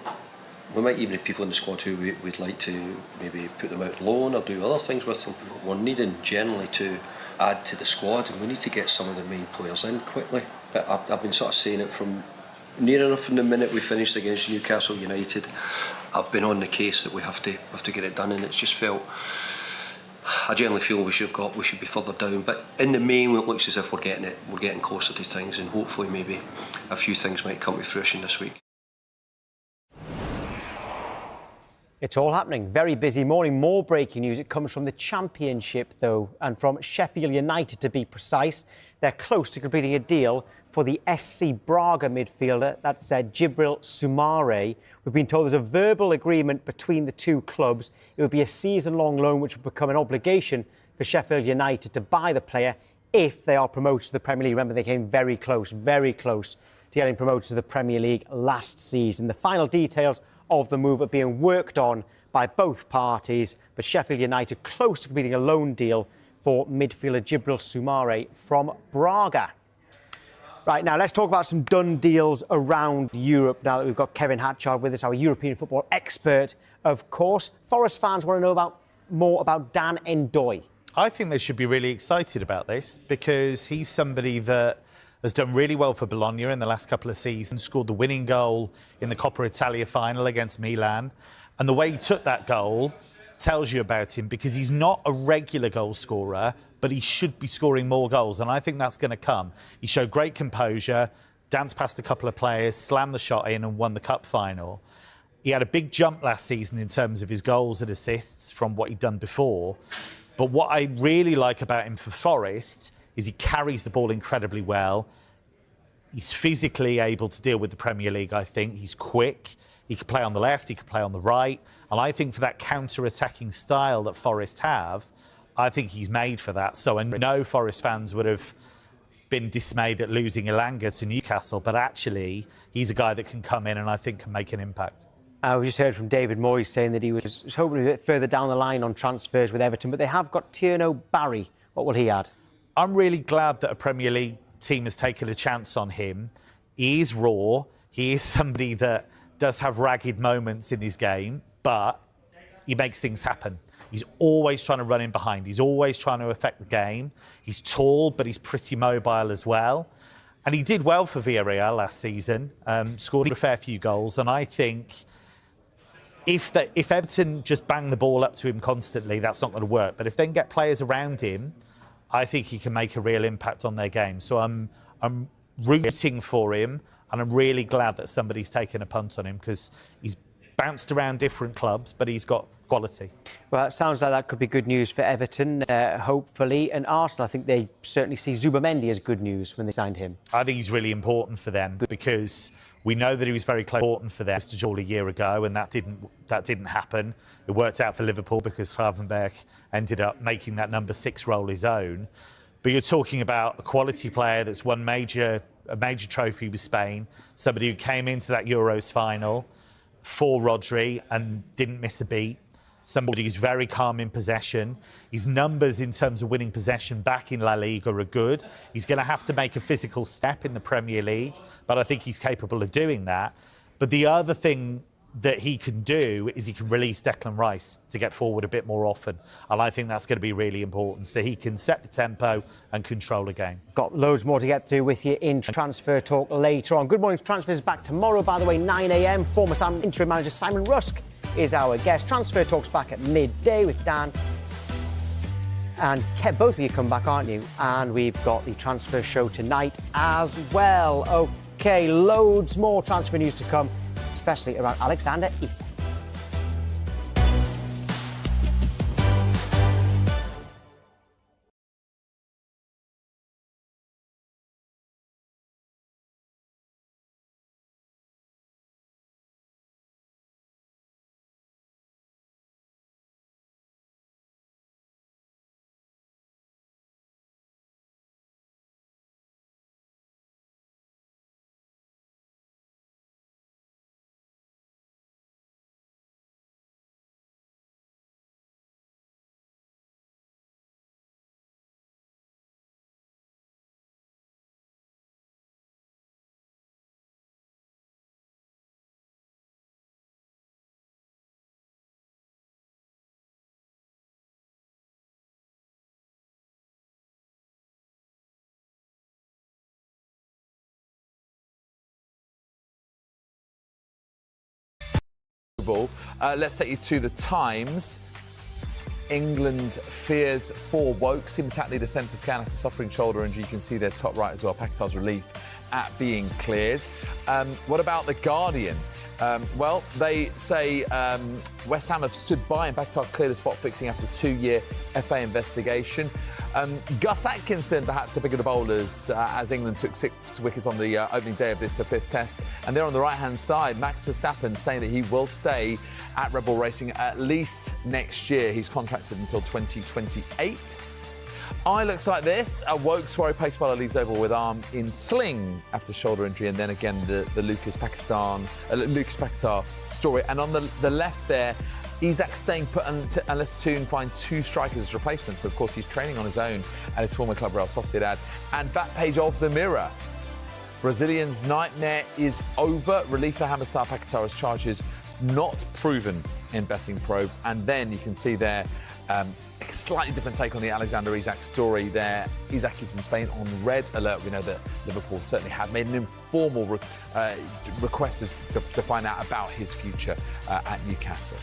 Speaker 6: we might even have people in the squad who we'd like to maybe put them out loan or do other things with them. We're needing generally to add to the squad, and we need to get some of the main players in quickly. But I've been sort of saying it from near enough from the minute we finished against Newcastle United. I've been on the case that we have to get it done, and it's just felt, I generally feel we should be further down. But in the main, it looks as if we're getting closer to things, and hopefully maybe a few things might come to fruition this week.
Speaker 3: It's all happening. Very busy morning. More breaking news. It comes from the Championship, though, and from Sheffield United, to be precise. They're close to completing a deal for the SC Braga midfielder. That's Djibril Soumaré. We've been told there's a verbal agreement between the two clubs. It would be a season-long loan, which would become an obligation for Sheffield United to buy the player if they are promoted to the Premier League. Remember, they came very close to getting promoted to the Premier League last season. The final details of the move are being worked on by both parties, but Sheffield United close to completing a loan deal for midfielder Djibril Soumaré from Braga. Right, now let's talk about some done deals around Europe now that we've got Kevin Hatchard with us, our European football expert, of course. Forest fans want to know more about Dan N'Doye.
Speaker 2: I think they should be really excited about this, because he's somebody that has done really well for Bologna in the last couple of seasons, scored the winning goal in the Coppa Italia final against Milan. And the way he took that goal tells you about him, because he's not a regular goal scorer, but he should be scoring more goals, and I think that's going to come. He showed great composure, danced past a couple of players, slammed the shot in and won the cup final. He had a big jump last season in terms of his goals and assists from what he'd done before. But what I really like about him for Forest is he carries the ball incredibly well. He's physically able to deal with the Premier League, I think. He's quick. He can play on the left, he can play on the right. And I think for that counter-attacking style that Forest have, I think he's made for that. So I know Forest fans would have been dismayed at losing Elanga to Newcastle, but actually he's a guy that can come in and I think can make an impact.
Speaker 3: We just heard from David Moyes saying that he was hoping a bit further down the line on transfers with Everton, but they have got Tierno Barry. What will he add?
Speaker 2: I'm really glad that a Premier League team has taken a chance on him. He is raw. He is somebody that does have ragged moments in his game, but he makes things happen. He's always trying to run in behind. He's always trying to affect the game. He's tall, but he's pretty mobile as well. And he did well for Villarreal last season, scored a fair few goals, and I think if Everton just bang the ball up to him constantly, that's not going to work. But if they can get players around him, I think he can make a real impact on their game. So I'm rooting for him, and I'm really glad that somebody's taken a punt on him, because he's bounced around different clubs, but he's got quality.
Speaker 3: Well, it sounds like that could be good news for Everton, hopefully. And Arsenal, I think they certainly see Zubimendi as good news when they signed him.
Speaker 2: I think he's really important for them, because we know that he was very close, important for them to Joel a year ago, and that didn't happen. It worked out for Liverpool because Gravenberch ended up making that number 6 role his own. But you're talking about a quality player that's won a major trophy with Spain, somebody who came into that Euros final for Rodri and didn't miss a beat. Somebody who's very calm in possession. His numbers in terms of winning possession back in La Liga are good. He's going to have to make a physical step in the Premier League, but I think he's capable of doing that. But the other thing that he can do is he can release Declan Rice to get forward a bit more often. And I think that's going to be really important. So he can set the tempo and control a game. Got
Speaker 3: loads more to get through with you in Transfer Talk later on. Good Morning Transfers back tomorrow, by the way, 9 a.m. Former interim manager Simon Rusk is our guest. Transfer Talk's back at midday with Dan and Kev. Both of you come back, aren't you? And we've got the transfer show tonight as well. OK, loads more transfer news to come, especially around Alexander Isak.
Speaker 7: Let's take you to the Times. England's fears for woke. Team attack leader sent for scan after suffering shoulder injury. You can see their top right as well. Paquetá's relief at being cleared. What about The Guardian? Well, they say West Ham have stood by and Paquetá cleared of spot fixing after a 2-year FA investigation. Gus Atkinson, perhaps the bigger the bowlers, as England took 6 wickets on the opening day of this 5th test. And there on the right-hand side, Max Verstappen saying that he will stay at Red Bull Racing at least next year. He's contracted until 2028. Eye looks like this. A woke Soiree pace bowler leaves Oval with arm in sling after shoulder injury, and then again the Lucas Paquetá story. And on the left there, Isak staying put unless Toon find 2 strikers as replacements, but of course he's training on his own at his former club Real Sociedad. And back page of the Mirror. Brazilian's nightmare is over. Relief for Hammerstar Paquetá's charges not proven in betting probe. And then you can see there a slightly different take on the Alexander Isak story there. Isak is in Spain on red alert. We know that Liverpool certainly have made an informal request to find out about his future at Newcastle.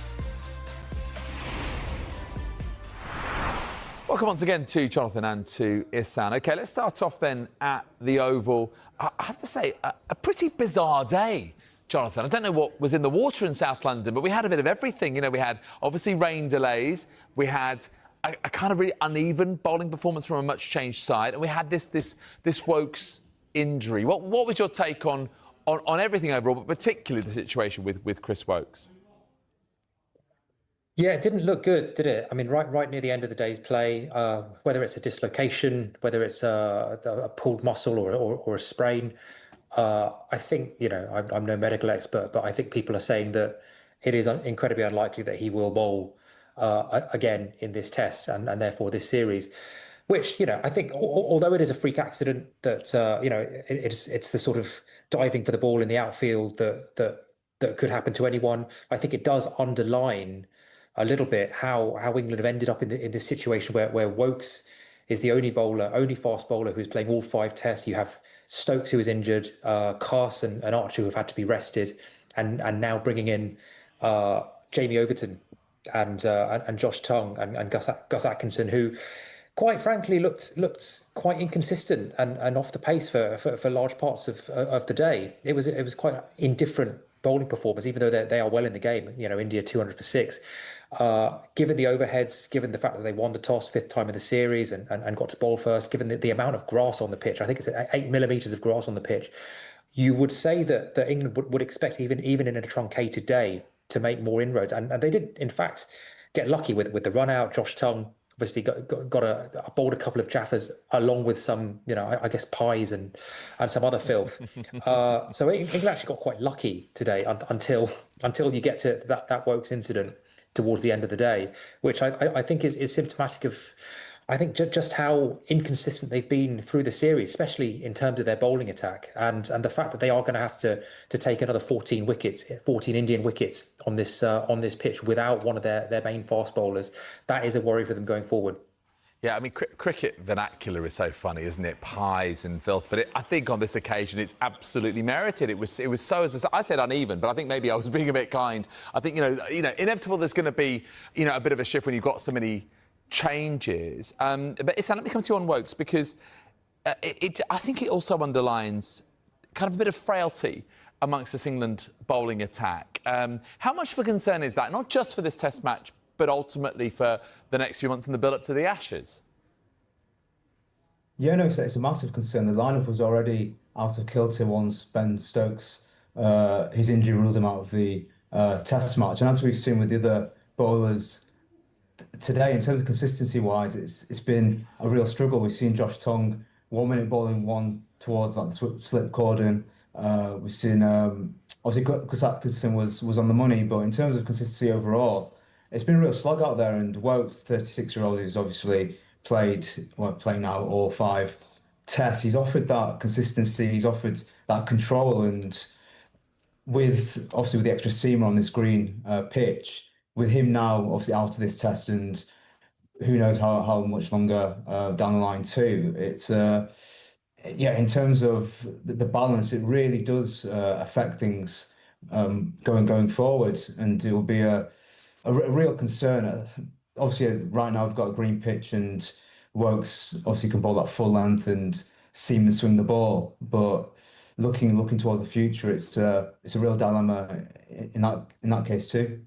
Speaker 7: Welcome once again to Jonathan and to Ihsan. OK, let's start off then at the Oval. I have to say, a pretty bizarre day, Jonathan. I don't know what was in the water in South London, but we had a bit of everything. You know, we had obviously rain delays, we had a kind of really uneven bowling performance from a much changed side, and we had this Woakes injury. What was your take on everything overall, but particularly the situation with Chris Woakes?
Speaker 8: Yeah, it didn't look good, did it? I mean, right near the end of the day's play, whether it's a dislocation, whether it's a pulled muscle or a sprain, I think, you know, I'm no medical expert, but I think people are saying that it is incredibly unlikely that he will bowl again in this test and therefore this series. Which, you know, I think, although it is a freak accident that, you know, it's the sort of diving for the ball in the outfield that could happen to anyone, I think it does underline a little bit how England have ended up in this situation where Woakes is the only fast bowler who's playing all 5 tests. You have Stokes, who is injured, Carson and Archer, who have had to be rested, and now bringing in Jamie Overton and Josh Tongue and Gus Atkinson, who, quite frankly, looked quite inconsistent and off the pace for large parts of the day. It was quite indifferent bowling performance, even though they are well in the game. You know, India 200 for 6. Given the overheads, given the fact that they won the toss 5th time in the series and got to bowl first, given the amount of grass on the pitch, I think it's 8 millimetres of grass on the pitch, you would say that England would expect even in a truncated day to make more inroads. And they did, in fact, get lucky with the run out. Josh Tongue obviously bowled a couple of jaffers along with some, you know, I guess pies and some other filth. So England actually got quite lucky today until you get to that Woakes incident towards the end of the day, which I think is symptomatic of, I think, just how inconsistent they've been through the series, especially in terms of their bowling attack, and the fact that they are going to have to take another 14 Indian wickets on this pitch without one of their main fast bowlers. That is a worry for them going forward.
Speaker 7: Yeah, I mean, cricket vernacular is so funny, isn't it? Pies and filth. But I think on this occasion, it's absolutely merited. It was so, as I said, uneven, but I think maybe I was being a bit kind. I think, you know, inevitable there's going to be, you know, a bit of a shift when you've got so many changes. But Ihsan, let me come to you on Woakes, because I think it also underlines kind of a bit of frailty amongst this England bowling attack. How much of a concern is that, not just for this Test match, but ultimately for the next few months in the build-up to the Ashes?
Speaker 9: Yeah, no, it's a massive concern. The lineup was already out of kilter once Ben Stokes, his injury ruled him out of the Test match. And as we've seen with the other bowlers today, in terms of consistency-wise, it's been a real struggle. We've seen Josh Tongue 1 minute bowling one towards like the slip cordon. We've seen obviously Gus Atkinson was on the money, but in terms of consistency overall, it's been a real slog out there. And Woakes, 36-year-old, who's obviously playing now all 5 tests, he's offered that consistency, he's offered that control, and with the extra seamer on this green pitch, with him now obviously out of this test, and who knows how much longer down the line too. It's in terms of the balance, it really does affect things going forward, and it will be a real concern. Obviously, right now we've got a green pitch, and Woakes obviously can bowl that full length and seam and swing the ball. But looking towards the future, it's a real dilemma in that case too.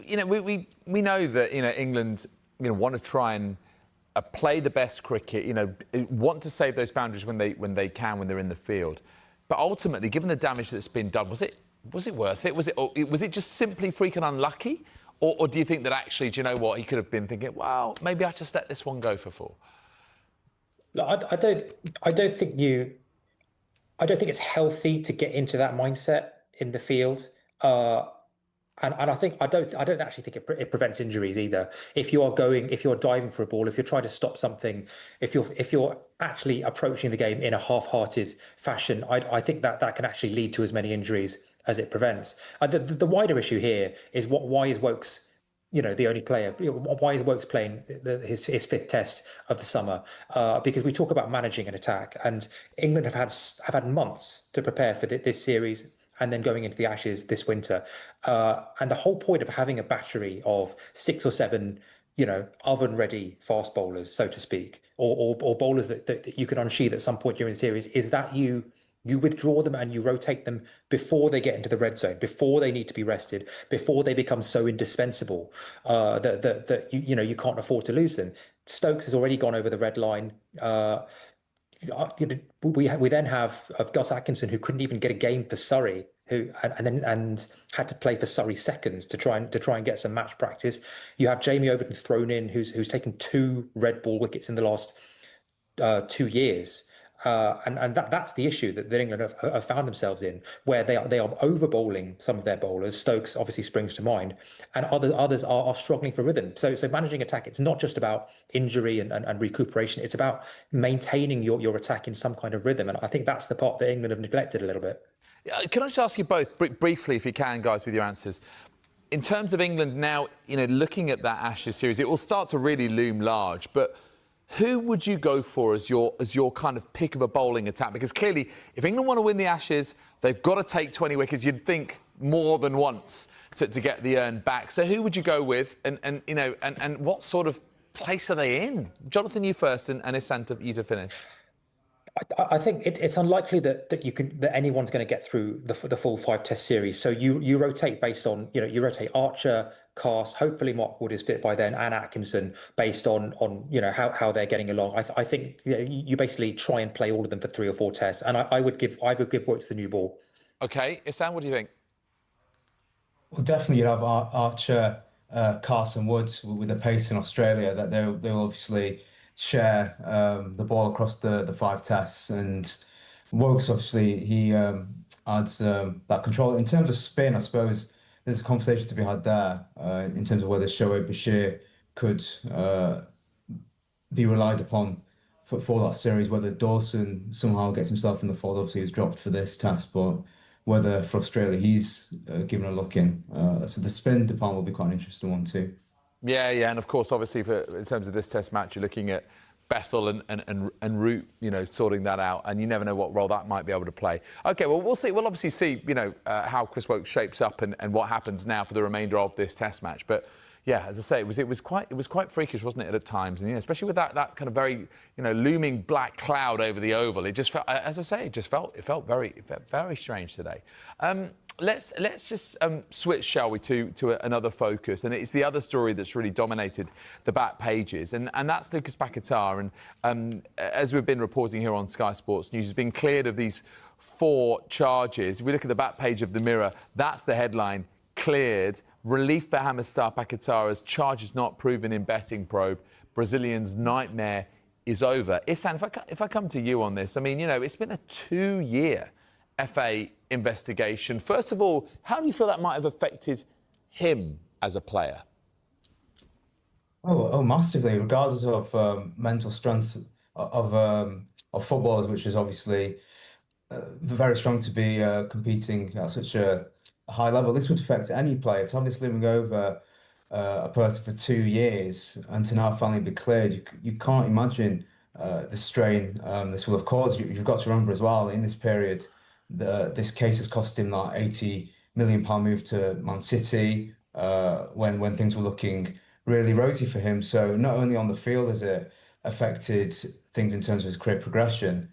Speaker 7: You know, we know that, you know, England, you know, want to try and play the best cricket. You know, want to save those boundaries when they can, when they're in the field. But ultimately, given the damage that's been done, was it worth it? Was it just simply freaking unlucky? Or do you think that actually, do you know what, he could have been thinking, well, maybe I just let this one go for 4?
Speaker 8: I don't think it's healthy to get into that mindset in the field. And I think I don't actually think it prevents injuries either. If you're diving for a ball, if you're trying to stop something, if you're actually approaching the game in a half-hearted fashion, I think that can actually lead to as many injuries as it prevents. The wider issue here is why is Woakes, you know, the only player? Why is Woakes playing his 5th test of the summer? Because we talk about managing an attack, and England have had months to prepare for this series, and then going into the Ashes this winter. And the whole point of having a battery of 6 or 7 oven-ready fast bowlers, so to speak, or bowlers that you can unsheath at some point during the series, is that you withdraw them and you rotate them before they get into the red zone, before they need to be rested, before they become so indispensable that you can't afford to lose them. Stokes has already gone over the red line. We then have Gus Atkinson, who couldn't even get a game for Surrey, and had to play for Surrey seconds to try and get some match practice. You have Jamie Overton thrown in, who's taken 2 red ball wickets in the last 2 years. And that's the issue that England have found themselves in, where they are over bowling some of their bowlers. Stokes obviously springs to mind, and others are struggling for rhythm. So managing attack, it's not just about injury and recuperation. It's about maintaining your attack in some kind of rhythm. And I think that's the part that England have neglected a little bit.
Speaker 7: Can I just ask you both briefly, if you can, guys, with your answers? In terms of England now, looking at that Ashes series, it will start to really loom large, but who would you go for as your kind of pick of a bowling attack? Because clearly, if England want to win the Ashes, they've got to take 20 wickets. You'd think more than once to get the urn back. So who would you go with? And what sort of place are they in? Jonathan, you first, and Ihsan, you to finish.
Speaker 8: I think it's unlikely that anyone's going to get through the full 5 Test series. So you rotate based on you rotate Archer, Cast, hopefully Mark Wood is fit by then, and Atkinson, based on how they're getting along. I think you basically try and play all of them for 3 or 4 tests, and I would give Woakes the new ball.
Speaker 7: Okay, Ihsan, what do you think?
Speaker 9: Well, definitely you'd have Archer, Cast and Wood with the pace in Australia, that they'll obviously share the ball across the 5 tests, and Woakes obviously he adds that control. In terms of spin, I suppose there's a conversation to be had there in terms of whether Shoaib Bashir could be relied upon for that series, whether Dawson somehow gets himself in the fold. Obviously he's dropped for this test, but whether for Australia he's given a look in. So the spin department will be quite an interesting one too. Yeah,
Speaker 7: and of course, obviously, in terms of this Test match, you're looking at Bethel and Root, sorting that out, and you never know what role that might be able to play. Okay, well, we'll see. We'll obviously see, how Chris Woakes shapes up and what happens now for the remainder of this Test match. But yeah, as I say, it was quite freakish, wasn't it, at times? And especially with that kind of very looming black cloud over the oval, it just felt, as I say, it felt very strange today. Let's just switch, shall we, to another focus, and it's the other story that's really dominated the back pages, and that's Lucas Paquetá. And as we've been reporting here on Sky Sports News, has been cleared of these 4 charges. If we look at the back page of the Mirror, that's the headline: cleared. Relief for Hamister Paquetá as charges not proven in betting probe. Brazilian's nightmare is over. Ihsan, if I come to you on this, I mean, it's been a 2-year FA investigation. First of all, how do you feel that might have affected him as a player?
Speaker 9: Oh, massively. Regardless of mental strength of footballers, which is obviously very strong to be competing at such a high level, this would affect any player. To have this looming over a person for 2 years and to now finally be cleared, you can't imagine the strain this will have caused. You've got to remember as well, in this period, this case has cost him that £80 million move to Man City when things were looking really rosy for him. So not only on the field has it affected things in terms of his career progression,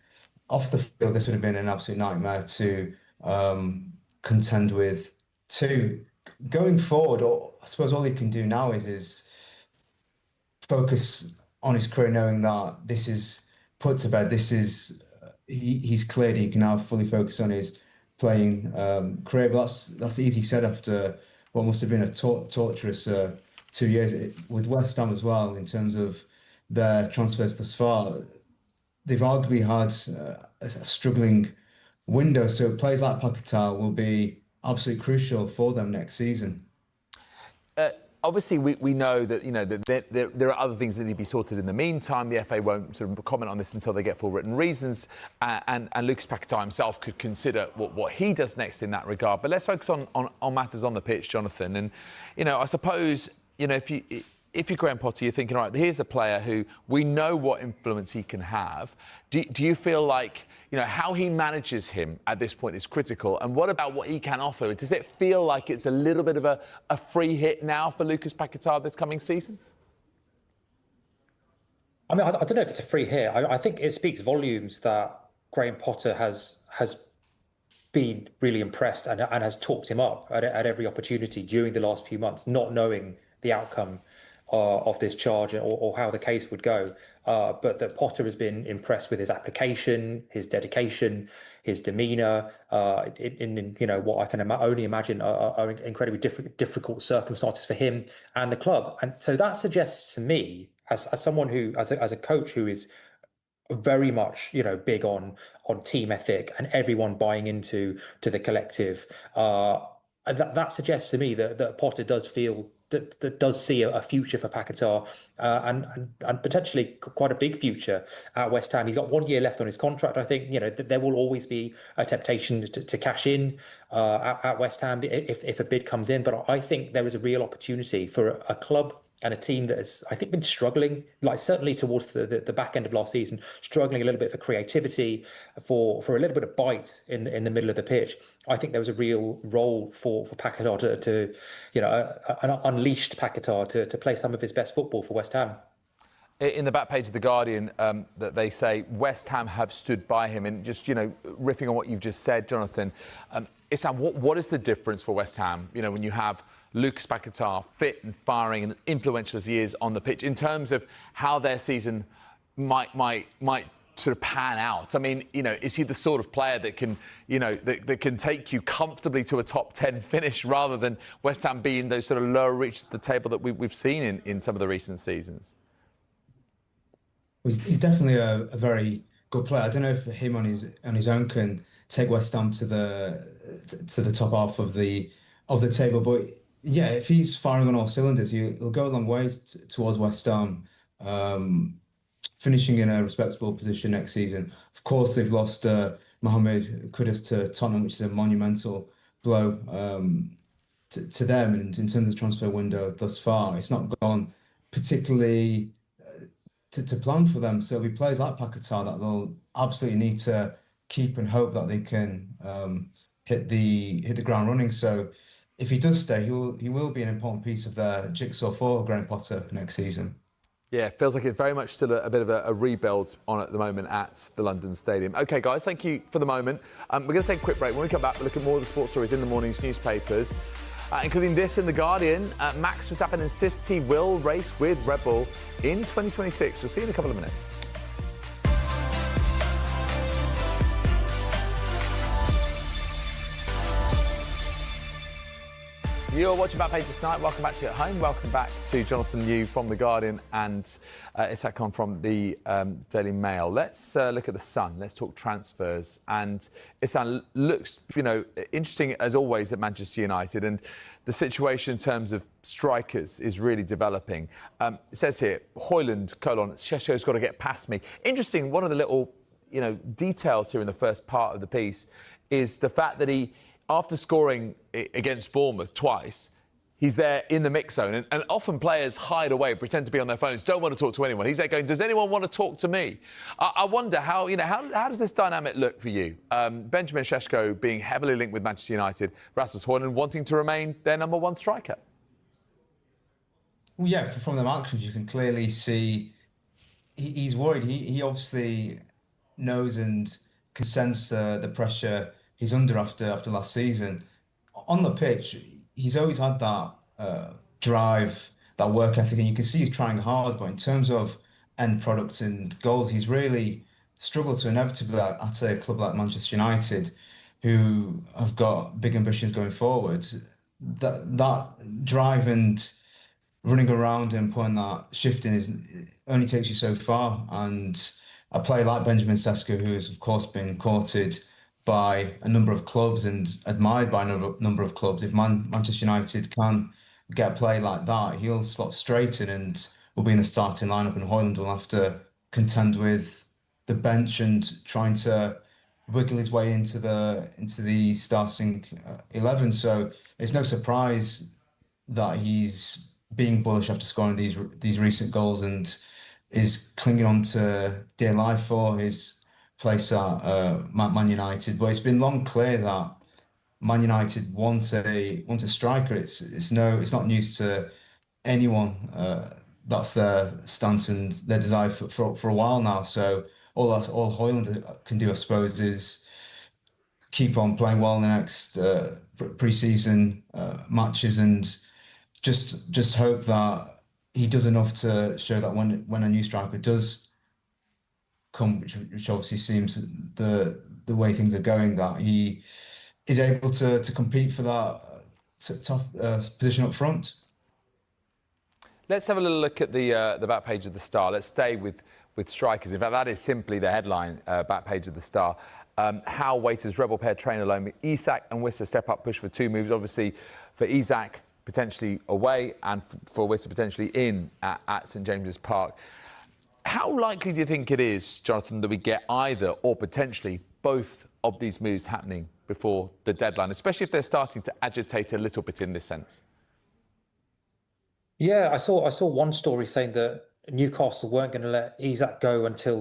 Speaker 9: off the field this would have been an absolute nightmare to contend with too. Going forward, or I suppose all he can do now is focus on his career, knowing that this is put to bed. He's cleared. He can now fully focus on his playing career. But that's easy said after what must have been a torturous 2 years with West Ham as well. In terms of their transfers thus far, they've arguably had a struggling window. So players like Paquetá will be absolutely crucial for them next season.
Speaker 7: Obviously, we know that that there are other things that need to be sorted in the meantime. The FA won't sort of comment on this until they get full written reasons, and Lucas Paquetá himself could consider what he does next in that regard. But let's focus on matters on the pitch, Jonathan. And I suppose if you're Graham Potter, you're thinking, all right, here's a player who we know what influence he can have. Do you feel like how he manages him at this point is critical? And what about what he can offer? Does it feel like it's a little bit of a free hit now for Lucas Paquetá this coming season?
Speaker 8: I mean, I don't know if it's a free hit. I think it speaks volumes that Graham Potter has been really impressed and has talked him up at every opportunity during the last few months, not knowing the outcome of this charge or how the case would go. But that Potter has been impressed with his application, his dedication, his demeanour, in what I can only imagine are incredibly difficult circumstances for him and the club. And so that suggests to me, as someone who, as a coach who is very much big on team ethic and everyone buying into the collective, that suggests to me that Potter does feel that does see a future for Paquetá, and potentially quite a big future at West Ham. He's got 1 year left on his contract. I think there will always be a temptation to cash in at West Ham if a bid comes in. But I think there is a real opportunity for a club and a team that has, I think, been struggling, like certainly towards the back end of last season, struggling a little bit for creativity, for a little bit of bite in the middle of the pitch. I think there was a real role for Paquetá to an unleashed Paquetá to play some of his best football for West Ham.
Speaker 7: In the back page of The Guardian, that they say West Ham have stood by him. And just, riffing on what you've just said, Jonathan, Issam, what is the difference for West Ham, when you have Lucas Paquetá fit and firing and influential as he is on the pitch, in terms of how their season might sort of pan out? I mean, is he the sort of player that can, that can take you comfortably to a top 10 finish, rather than West Ham being those sort of lower reaches of the table that we've seen in some of the recent seasons?
Speaker 9: He's definitely a very good player. I don't know if him on his own can take West Ham to the top half of the table, but yeah, if he's firing on all cylinders, he'll go a long way towards West Ham, finishing in a respectable position next season. Of course, they've lost Mohamed Kudus to Tottenham, which is a monumental blow to them. And in terms of the transfer window thus far, it's not gone particularly to plan for them. So it'll be players like Paquetá that they'll absolutely need to keep and hope that they can hit the ground running. So if he does stay, he will be an important piece of their jigsaw for Graham Potter next season.
Speaker 7: Yeah, it feels like it's very much still a bit of a rebuild on at the moment at the London Stadium. OK, guys, thank you for the moment. We're going to take a quick break. When we come back, we'll look at more of the sports stories in the morning's newspapers, including this in The Guardian. Max Verstappen insists he will race with Red Bull in 2026. We'll see you in a couple of minutes. You're watching Backpages tonight. Welcome back to you at home. Welcome back to Jonathan New from The Guardian and Isak Khan from the Daily Mail. Let's look at The Sun. Let's talk transfers. And Isak looks, interesting as always at Manchester United. And the situation in terms of strikers is really developing. It says here, Højlund, Šeško's got to get past me. Interesting, one of the little, details here in the first part of the piece is the fact that he, after scoring against Bournemouth twice, he's there in the mix zone. And often players hide away, pretend to be on their phones, don't want to talk to anyone. He's there going, does anyone want to talk to me? I wonder how does this dynamic look for you? Benjamin Šeško being heavily linked with Manchester United, Rasmus Højlund wanting to remain their number one striker.
Speaker 9: Well, yeah, from the actions, you can clearly see he's worried. He obviously knows and can sense the pressure he's under after last season. On the pitch, he's always had that drive, that work ethic, and you can see he's trying hard. But in terms of end products and goals, he's really struggled to inevitably at a club like Manchester United, who have got big ambitions going forward. That drive and running around and putting that shift in only takes you so far. And a player like Benjamin Šeško, who has of course been courted by a number of clubs and admired by a number of clubs, if Manchester United can get a play like that, he'll slot straight in and will be in the starting lineup, and Højlund will have to contend with the bench and trying to wiggle his way into the starting 11. So it's no surprise that he's being bullish after scoring these recent goals and is clinging on to dear life for his place at Man United. But it's been long clear that Man United want a striker. It's not news to anyone that's their stance and their desire for a while now. So all Hoyland can do, I suppose, is keep on playing well in the next pre-season matches and just hope that he does enough to show that when a new striker does come, which obviously seems the way things are going, that he is able to compete for that top position up front.
Speaker 7: Let's have a little look at the back page of the Star. Let's stay with strikers. In fact, that is simply the headline back page of the Star. How Waiters Rebel pair train alone with Isak and Wissa step up, push for 2 moves. Obviously, for Isak potentially away and for Wissa potentially in at St James's Park. How likely do you think it is, Jonathan, that we get either or potentially both of these moves happening before the deadline, especially if they're starting to agitate a little bit in this sense?
Speaker 8: Yeah, I saw one story saying that Newcastle weren't going to let Isak go until